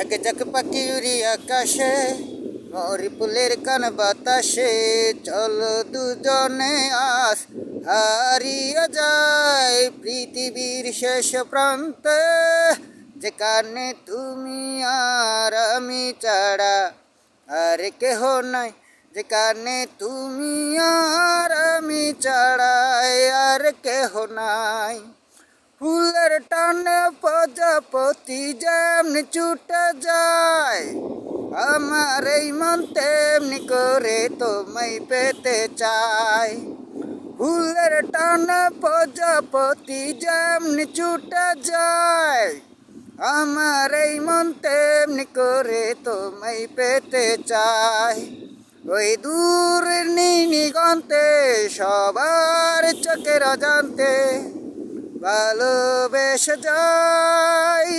এক ঝাঁক পাখি উড়ি আকাশে, মরি ফুলের কান বাতাসে, চলো দুজনে আস হারিয়ে যায় পৃথিবীর শেষ প্রান্তে, যেখানে তুমি আর আমি ছাড়া আর কেহ নাই, যেখানে তুমি আর আমি ছাড়া আর কেহ নাই। ফুলের টানে প্রজাপতি যেমনি ছুটে যায়, আমার এই মন তেমনি করে তোমায় পেতে চায়। ফুলের টানে প্রজাপতি যেমনি ছুটে যায়, আমার এই মন তেমনি করে তোমায় পেতে চায়। ওই দূর নীলিগন্তে সবার চোখের অজান্তে ভালোবেসে যাই,